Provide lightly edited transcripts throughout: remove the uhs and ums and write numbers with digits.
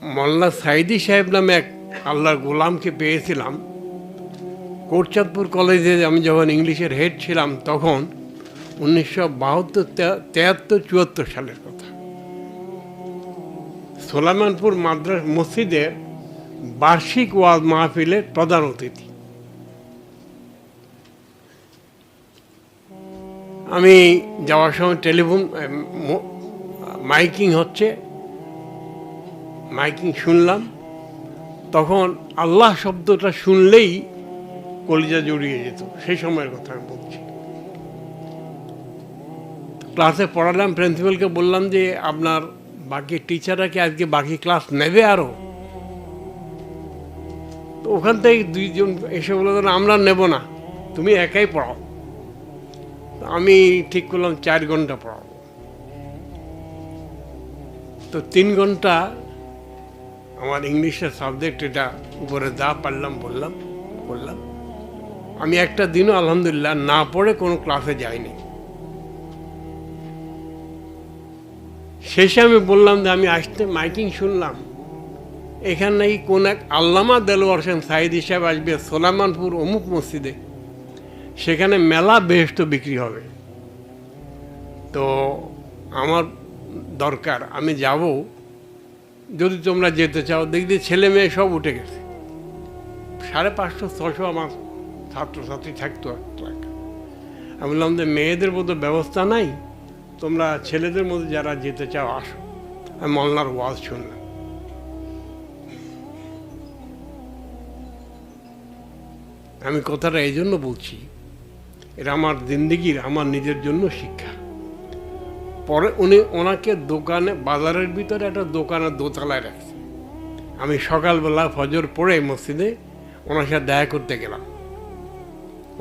মোল্লা সাইদি সাহেব নামে এক আল্লাহর গোলামকে পেয়েছিলাম কোটচাঁদপুর কলেজে। আমি যখন ইংলিশের হেড ছিলাম তখন 1972, 73, 74 সালের কথা। সোলাইমানপুর মাদ্রাস মসজিদের বার্ষিক ওয়াজ মাহফিলের প্রধান অতিথি। আমি যাওয়ার সময় টেলিফোন মাইকিং হচ্ছে, মাইকিং শুনলাম। তখন আল্লাহ শব্দটা শুনলেই কলিজা জড়িয়ে যেত, সেই সময়ের কথা আমি বলছি। ক্লাসে পড়ালাম, প্রিন্সিপালকে বললাম যে আপনার বাকি টিচাররা কি আজকে বাকি ক্লাস নেবে আরও? তো ওখান থেকে দুইজন এসে বলল আমরা নেব না, তুমি একাই পড়াও। আমি ঠিক করলাম 4 ঘন্টা পড়াবো। তো 3 ঘন্টা আমার ইংলিশের সাবজেক্ট এটা উপরে যা পারলাম বললাম। আমি একটা দিনও আলহামদুলিল্লাহ না পড়ে কোনো ক্লাসে যাইনি। শেষে আমি বললাম যে আমি আসতে মাইকিং শুনলাম এখানে নাকি কোন এক আল্লামা দেলোয়ার হোসেন সাইদি সাহেব আসবে সোলাইমানপুর অমুক মসজিদে, সেখানে মেলা বেহেশত বিক্রি হবে। তো আমার দরকার, আমি যাব, যদি তোমরা যেতে চাও। দেখছি ছেলে মেয়ে সব উঠে গেছে, 550-600 আমার ছাত্রছাত্রী থাকতো। আমি বললাম যে মেয়েদের মতো ব্যবস্থা নাই, তোমরা ছেলেদের মধ্যে যারা যেতে চাও আসো। আমি মলনার ওয়াজ শুনলাম। আমি কথাটা এই জন্য বলছি, এটা আমার জিন্দেগির, আমার নিজের জন্য শিক্ষা। পরে ওনাকে দোকানে, বাজারের ভিতরে একটা দোকানের দোতলায় রাখছে। আমি সকালবেলা ফজর পড়ে মসজিদে ওনার সাথে দেখা করতে গেলাম।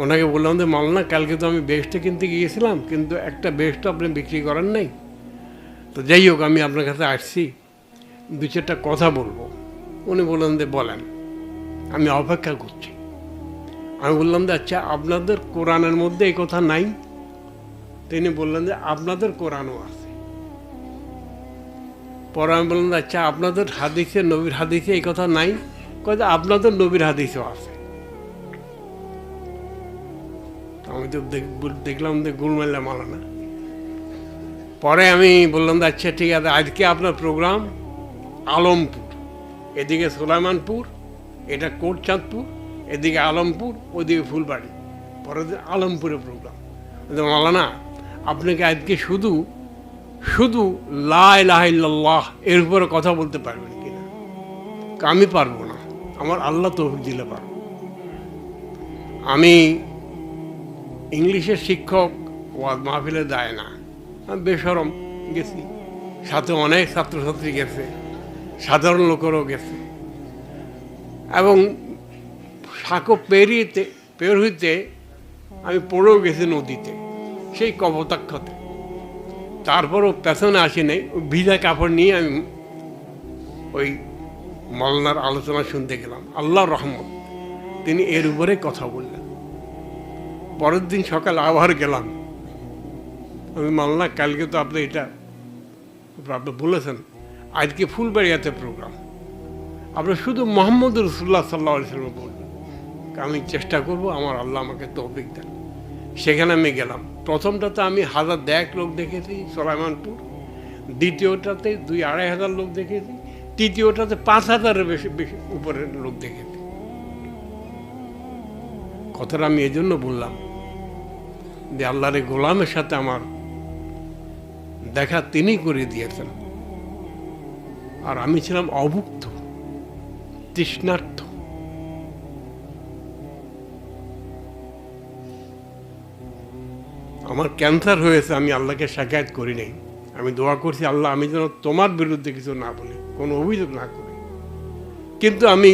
ওনাকে বললাম যে মাওলানা, কালকে তো আমি বেস্টে কিনতে গিয়েছিলাম, কিন্তু একটা বেস্ট আপনি বিক্রি করেন নাই। তো যাই হোক, আমি আপনার কাছে আসছি, 2-4টা কথা বলবো। উনি বললেন যে বলেন, আমি অপেক্ষা করছি। আমি বললাম যে আচ্ছা, আপনাদের কোরআনের মধ্যে এই কথা নাই? তিনি বললেন যে আপনাদের কোরআনও আছে। পরে আমি বললাম আচ্ছা, আপনাদের হাদিসে, নবীর হাদিসে এই কথা নাই? কয় যে আপনাদের নবীর হাদিসও আছে। আমি তো দেখলাম যে গুলমেলা মালানা। পরে আমি বললাম যে আচ্ছা ঠিক আছে, আজকে আপনার প্রোগ্রাম আলমপুর, এদিকে সোলাইমানপুর, এটা কোটচাঁদপুর, এদিকে আলমপুর, ওইদিকে ফুলবাড়ি। পরে আলমপুরে প্রোগ্রাম। মালানা, আপনাকে আজকে শুধু লা ইলাহা ইল্লাল্লাহ এর উপরে কথা বলতে পারবেন কিনা? আমি পারবো না, আমার আল্লাহ তৌফিক দিলে পারবো। আমি ইংলিশের শিক্ষক, ওয়াজ মাহফিলে যায় না, আমি বেশরম গেছি, সাথে অনেক ছাত্রছাত্রী গেছে, সাধারণ লোকেরও গেছে। এবং সাঁকো পের হইতে আমি পড়েও গেছি নদীতে, সেই কপোতাক্ষতে। তারপরও পেছনে আসি নাই, ওই ভিজা কাপড় নিয়ে আমি ওই মলনার আলোচনা শুনতে গেলাম। আল্লাহর রহমত, তিনি এর উপরে কথা বললেন। পরের দিন সকাল আবার গেলাম। আমি মাওলানা, কালকে তো আপনি এটা আপনি বলেছেন, আজকে ফুলবাড়িয়াতে প্রোগ্রাম, আপনি শুধু মোহাম্মদ রসুল্লাহ সাল্লাল্লাহু আলাইহি ওয়াসাল্লাম বলবেন। আমি চেষ্টা করব, আমার আল্লাহ আমাকে তৌফিক দেন। সেখানে আমি গেলাম। প্রথমটাতে আমি 1000 লোক দেখেছি সোলাইমানপুর, দ্বিতীয়টাতে 2-2.5 লোক দেখেছি, তৃতীয়টাতে 5000-এর বেশি উপরের লোক দেখেছি। কথাটা আমি এই জন্য বললাম যে আল্লাহর এই গোলামের সাথে আমার দেখা তিনি করে দিয়েছেন। আর আমি ছিলাম অভুক্ত, তৃষ্ণার্থ। আমার ক্যান্সার হয়েছে, আমি আল্লাহকে শিকায়ত করি নাই। আমি দোয়া করছি, আল্লাহ আমি যেন তোমার বিরুদ্ধে কিছু না বলি, কোনো অভিযোগ না করি। কিন্তু আমি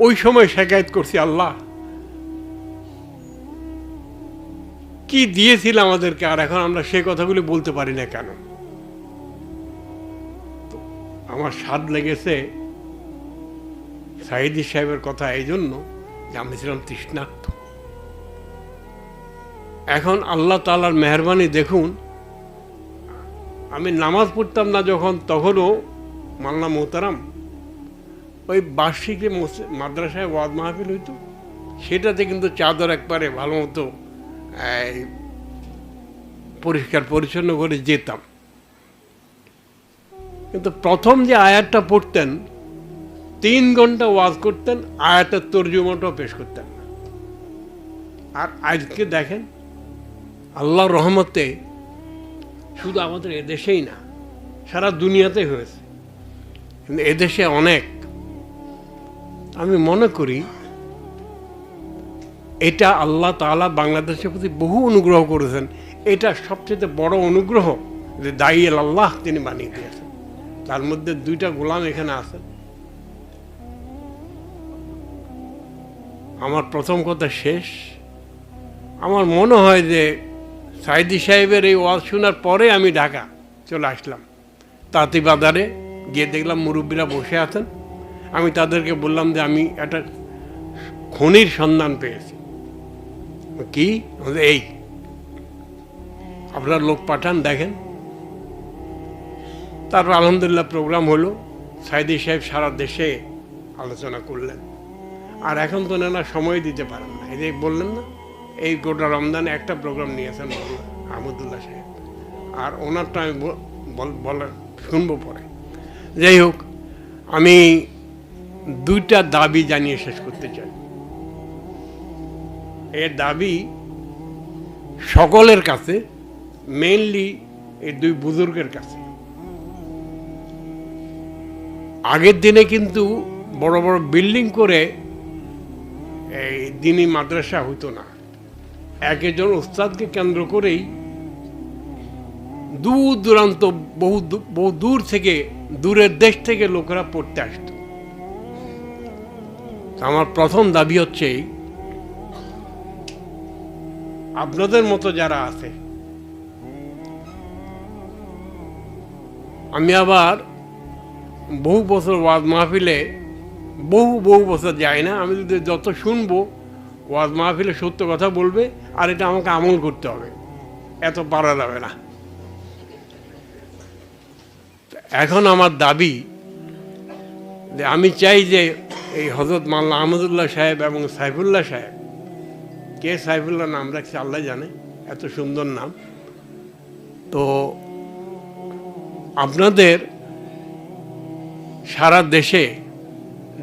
ওই সময় শিকায়ত করছি, আল্লাহ কি দিয়েছিল আমাদেরকে, আর এখন আমরা সে কথাগুলি বলতে পারি না কেন? আমার স্বাদ লেগেছে সাইদি সাহেবের কথা এই জন্য যে আমি ছিলাম তৃষ্ণার্ত। এখন আল্লাহ তাআলার মেহেরবানি দেখুন, আমি নামাজ পড়তাম না যখন, তখনও মাল্লা মোহতারাম, ওই বার্ষিকী মাদ্রাসায় ওয়াজ মাহফিল হইতো, সেটাতে কিন্তু চাদর একবারে ভালো মতো পরিষ্কার পরিচ্ছন্ন করে যেতাম। কিন্তু প্রথম যে আয়াতটা পড়তেন, 3 ঘন্টা ওয়াজ করতেন, আয়াতের তর্জমাটাও পেশ করতেন না। আর আজকে দেখেন আল্লাহর রহমতে শুধু আমাদের এদেশেই না, সারা দুনিয়াতে হয়েছে। কিন্তু এদেশে অনেক, আমি মনে করি এটা আল্লাহ তাআলা বাংলাদেশের প্রতি বহু অনুগ্রহ করেছেন। এটা সবচেয়ে বড় অনুগ্রহ যে দায়ী আল্লাহ তিনি বানিয়ে দিয়েছেন। তার মধ্যে 2টা গোলাম এখানে আছেন। আমার প্রথম কথা শেষ। আমার মনে হয় যে সাইদি সাহেবের এই ওয়াজ শোনার পরে আমি ঢাকা চলে আসলাম। তাঁতি বাজারে গিয়ে দেখলাম মুরব্বীরা বসে আছেন। আমি তাদেরকে বললাম যে আমি একটা খনির সন্ধান পেয়েছি। কি? এই আপনার লোক পাঠান, দেখেন। তারপর আলহামদুলিল্লাহ প্রোগ্রাম হলো। সাইদি সাহেব সারা দেশে আলোচনা করলেন। আর এখন তো না সময় দিতে পারেন না। এই যে বললেন না, এই গোটা রমজানে একটা প্রোগ্রাম নিয়েছেন আহমদুল্লাহ সাহেব, আর ওনারটা আমি বলা শুনবো পরে। যাই হোক, আমি 2টা দাবি জানিয়ে শেষ করতে চাই। এর দাবি সকলের কাছে, মেইনলি এই 2 বুজুর্গের কাছে। আগের দিনে কিন্তু বড় বড় বিল্ডিং করে এই দিনী মাদ্রাসা হতো না। একজন উস্তাদকে কেন্দ্র করেই দূর দূরান্ত বহু দূর থেকে, দূরের দেশ থেকে লোকেরা পড়তে আসতো। আমার প্রথম দাবি হচ্ছে আপনাদের মতো যারা আছে, আমি আবার বহু বছর ওয়াজ মাহফিলে বহু বছর যাই না, আমি যদি যত শুনবো ওয়াজ মাহফিলে সত্য কথা বলবে, আর এটা আমাকে আমল করতে হবে, এত পারা যাবে না। এখন আমার দাবি যে আমি চাই যে এই হযরত মাওলানা আহমদুল্লাহ সাহেব এবং সাইফুল্লাহ সাহেব, কে সাইফুল্লাহ নাম রাখছে আল্লাহ জানে, এত সুন্দর নাম, তো আপনাদের সারা দেশে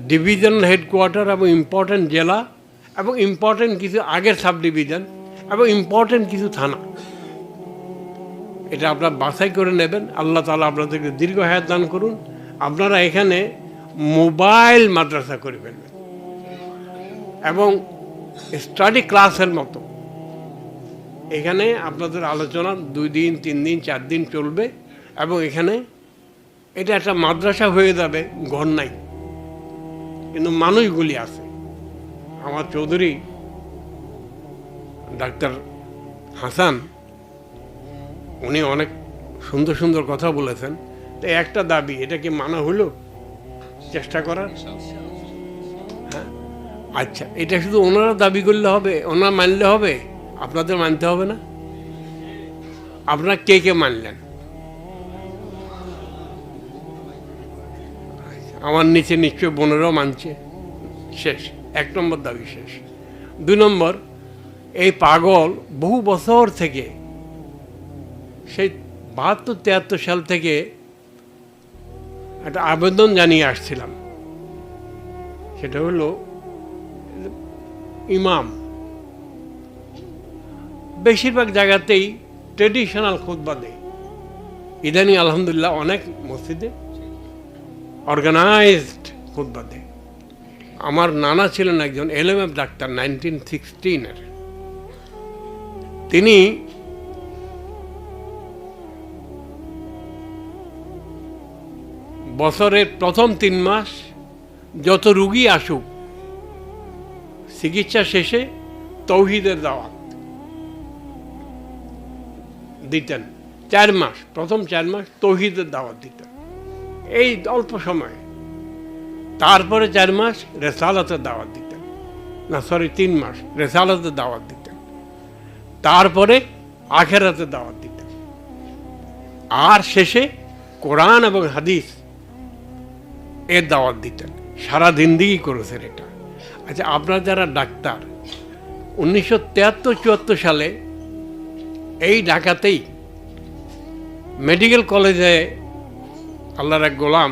ডিভিশনাল হেডকোয়ার্টার এবং ইম্পর্টেন্ট জেলা এবং ইম্পর্টেন্ট কিছু আগের সাব ডিভিশন এবং ইম্পর্টেন্ট কিছু থানা, এটা আপনারা বাছাই করে নেবেন। আল্লাহ তাআলা আপনাদেরকে দীর্ঘ হায়াত দান করুন। আপনারা এখানে মোবাইল মাদ্রাসা করে ফেলবেন এবং স্টাডি ক্লাসের মতো এখানে আপনাদের আলোচনা 2 দিন 3 দিন 4 দিন চলবে এবং এখানে এটা একটা মাদ্রাসা হয়ে যাবে। ঘর নাই, কিন্তু মানুষগুলি আছে। আমার চৌধুরী ডাক্তার হাসান, উনি অনেক সুন্দর সুন্দর কথা বলেছেন। তো একটা দাবি, এটা কি মানা হলো? চেষ্টা করার, হ্যাঁ, আচ্ছা, এটা শুধু ওনারা দাবি করলে হবে, ওনারা মানলে হবে, আপনাদের মানতে হবে না? আপনারা কে কে মানলেন? আমার নিচে নিশ্চয় বোনেরাও মানছে। শেষ, 1 নম্বর দাবি শেষ। 2 নম্বর, এই পাগল বহু বছর থেকে, সেই 72-73 সাল থেকে একটা আবেদন জানিয়ে আসছিলাম। সেটা হলো ইমাম বেশিরভাগ জায়গাতেই ট্রেডিশনাল খুতবা দেয়। ইদানিং আলহামদুলিল্লাহ অনেক মসজিদে অর্গানাইজড খুতবা দেয়। আমার নানা ছিলেন একজন LMF ডাক্তার 1916-এর। তিনি বছরের প্রথম 3 মাস যত রুগী আসুক, চিকিৎসা শেষে তৌহিদের দাওয়াত দিতেন। 4 মাস, প্রথম 4 মাস তৌহিদের দাওয়াত দিতেন এই অল্প সময়ে। তারপরে 4 মাস রেসালাতের দাওয়াত দিতেন, না সরি 3 মাস রেসালাতের দাওয়াত দিতেন। তারপরে আখেরাতের দাওয়াত দিতেন। আর শেষে কোরআন এবং হাদিস এর দাওয়াত দিতেন, সারা জিন্দেগি করেছেন এটা। আচ্ছা, আপনারা যারা ডাক্তার, 1973-74 সালে এই ঢাকাতেই মেডিকেল কলেজে আল্লাহর এক গোলাম,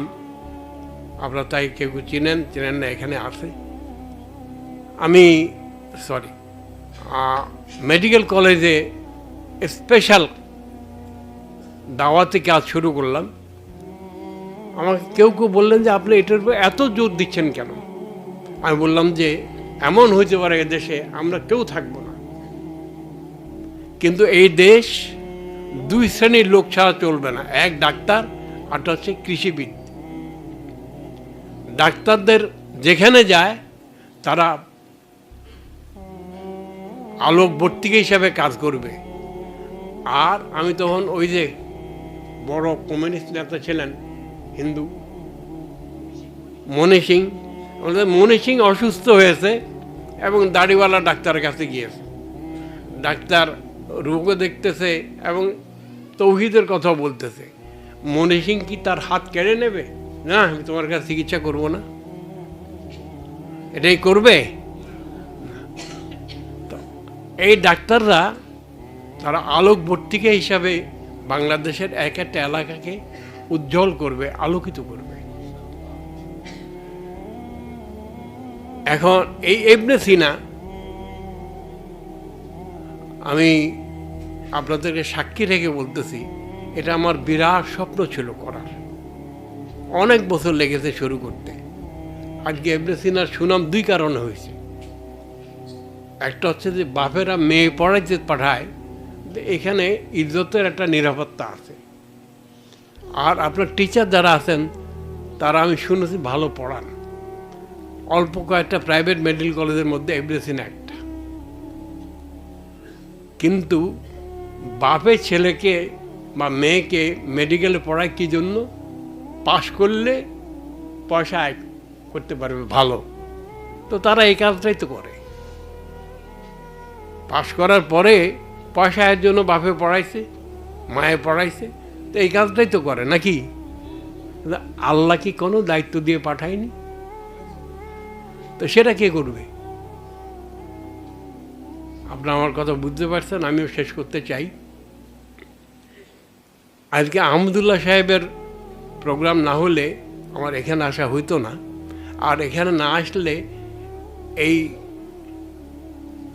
আপনারা তাই কেউ চিনেন চিনেন না, এখানে আছে, আমি মেডিকেল কলেজে স্পেশাল দাওয়াতি কাজ শুরু করলাম। আমাকে কেউ কেউ বললেন যে আপনি এটার উপর এত জোর দিচ্ছেন কেন? আমি বললাম যে এমন হইতে পারে এদেশে আমরা কেউ থাকবো না, কিন্তু এই দেশ দুই শ্রেণীর লোক ছাড়া চলবে না, এক ডাক্তার আর হচ্ছে কৃষিবিদ। ডাক্তারদের যেখানে যায় তারা আলোকবর্তিকা হিসাবে কাজ করবে। আর আমি তখন ওই যে বড় কমিউনিস্ট নেতা ছিলেন হিন্দু, মনি সিং, মনি সিং অসুস্থ হয়েছে এবং দাড়িওয়ালা ডাক্তারের কাছে গিয়েছে। ডাক্তার রোগও দেখতেছে এবং তৌহিদের কথা বলতেছে। মনি সিং কি তার হাত কেড়ে নেবে? না, আমি তোমার কাছে চিকিৎসা করব না, এটাই করবে। এই ডাক্তাররা তারা আলোকবর্তিকা হিসাবে বাংলাদেশের এক একটা এলাকাকে উজ্জ্বল করবে, আলোকিত করবে। এখন এই ইবনে সিনা আমি আপনাদেরকে সাক্ষী রেখে বলতেছি, এটা আমার বিরাট স্বপ্ন ছিল করার, অনেক বছর লেগেছে শুরু করতে। আজকে ইবনে সিনার সুনাম দুই কারণে হয়েছে। একটা হচ্ছে যে বাপেরা মেয়ে পড়াইতে পাঠায়, এখানে ইজ্জতের একটা নিরাপত্তা আছে। আর আপনার টিচার যারা আছেন তারা আমি শুনেছি ভালো পড়ান। অল্প কয়েকটা প্রাইভেট মেডিকেল কলেজের মধ্যে ইবনে সিনা একটা। কিন্তু বাপের ছেলেকে বা মেয়েকে মেডিকেলে পড়ায় কি জন্য? পাশ করলে পয়সা আয় করতে পারবে ভালো, তো তারা এই কাজটাই তো করে। পাশ করার পরে পয়সা আয়ের জন্য বাপে পড়াইছে, মায়ে পড়াইছে, তো এই কাজটাই তো করে নাকি? আল্লাহ কি কোনো দায়িত্ব দিয়ে পাঠায়নি? তো সেটা কে করবে? আপনারা আমার কথা বুঝতে পারছেন, আমিও শেষ করতে চাই। আজকে আহমদুল্লাহ সাহেবের প্রোগ্রাম না হলে আমার এখানে আসা হইতো না। আর এখানে না আসলে এই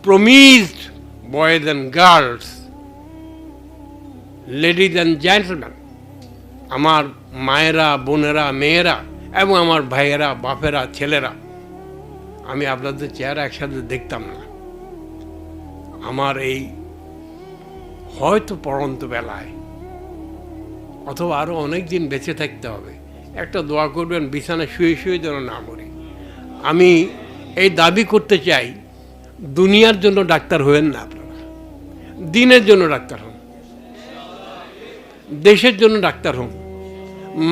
promised boys and girls, ladies and gentleman, আমার মায়েরা, বোনেরা, মেয়েরা এবং আমার ভাইয়েরা, বাপেরা, ছেলেরা, আমি আপনাদের চেহারা একসাথে দেখতাম না। আমার এই হয়তো পড়ন্ত বেলায় অথবা আরও অনেক দিন বেঁচে থাকতে হবে, একটা দোয়া করবেন বিছানায় শুয়ে শুয়ে যেন না মরি। আমি এই দাবি করতে চাই, দুনিয়ার জন্য ডাক্তার হবেন না আপনারা, দিনের জন্য ডাক্তার হন, দেশের জন্য ডাক্তার হন,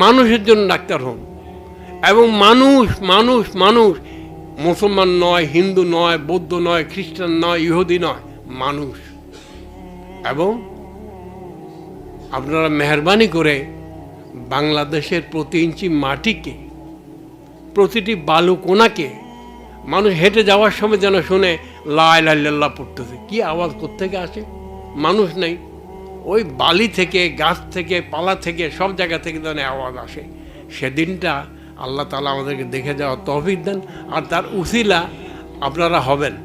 মানুষের জন্য ডাক্তার হন। এবং মানুষ মানুষ মানুষ, মুসলমান নয়, হিন্দু নয়, বৌদ্ধ নয়, খ্রিস্টান নয়, ইহুদি নয়, মানুষ। এবং আপনারা মেহরবানি করে বাংলাদেশের প্রতি ইঞ্চি মাটিকে, প্রতিটি বালু কোনাকে মানুষ হেঁটে যাওয়ার সময় যেন শুনে লা ইলাহা ইল্লাল্লাহ পড়তেছে। কি আওয়াজ কোত্থেকে আসে? মানুষ নেই, ওই বালি থেকে, গাছ থেকে, পালা থেকে, সব জায়গা থেকে যেন আওয়াজ আসে। সেদিনটা আল্লাহ তাআলা আমাদেরকে দেখে যাওয়ার তৌফিক দেন, আর তার উসিলা আপনারা হবেন।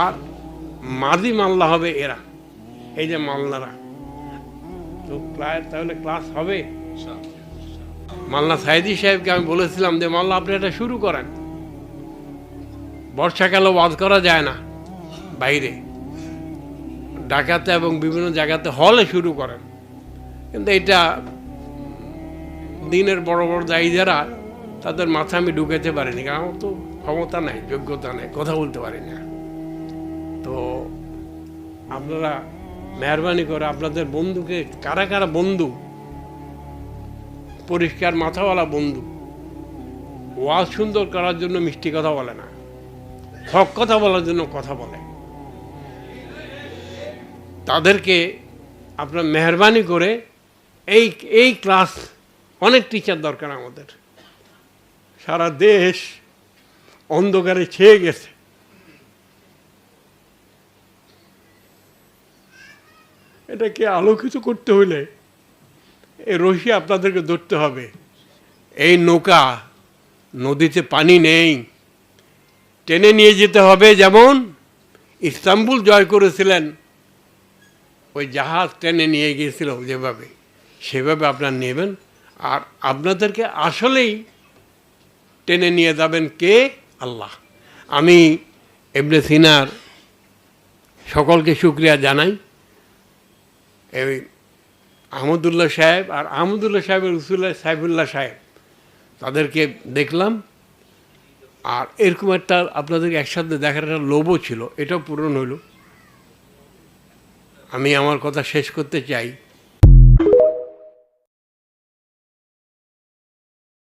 আর মাদি মাল্লা হবে এরা, এই যে মাল্লারা। তো প্রায় তাহলে ক্লাস হবে। মাল্লা সাইদি সাহেবকে আমি বলেছিলাম যে মাল্লা আপনি এটা শুরু করেন, বর্ষাকালে ওয়াজ করা যায় না বাইরে, ঢাকাতে এবং বিভিন্ন জায়গাতে হলে শুরু করেন। কিন্তু এটা দিনের বড় বড় দায়ী যারা, তাদের মাথা আমি ঢুকাতে পারিনি, কারণ আমার তো ক্ষমতা নাই, যোগ্যতা নেই, কথা বলতে পারি না। তো আপনারা মেহরবানি করে আপনাদের বন্ধুকে, কারা কারা বন্ধু, পরিষ্কার মাথাওয়ালা বন্ধু, ওয়াজ সুন্দর করার জন্য মিষ্টি কথা বলে না, হক কথা বলার জন্য কথা বলে, তাদেরকে আপনার মেহরবানি করে এই ক্লাস অনেক টিচার দরকার আমাদের। সারা দেশ অন্ধকারে ছেয়ে গেছে। এটাকে আলোকিত করতে হলে এই রশি আপনাদেরকে ধরতে হবে। এই নৌকা, নদীতে পানি নেই, টেনে নিয়ে যেতে হবে। যেমন ইস্তাম্বুল জয় করেছিলেন, ওই জাহাজ টেনে নিয়ে গিয়েছিল যেভাবে, সেভাবে আপনারা নেবেন। আর আপনাদেরকে আসলেই টেনে নিয়ে যাবেন কে? আল্লাহ। আমি ইবনে সিনার সকলকে শুকরিয়া জানাই। এই আহমদুল্লাহ সাহেব আর আহমদুল্লাহ সাহেবের রসুল্লাহ সাইফুল্লাহ সাহেব, তাদেরকে দেখলাম। আর এরকম একটা আপনাদেরকে একসাথে দেখার একটা লোভও ছিল, এটাও পূরণ হলো। আমি আমার কথা শেষ করতে চাই।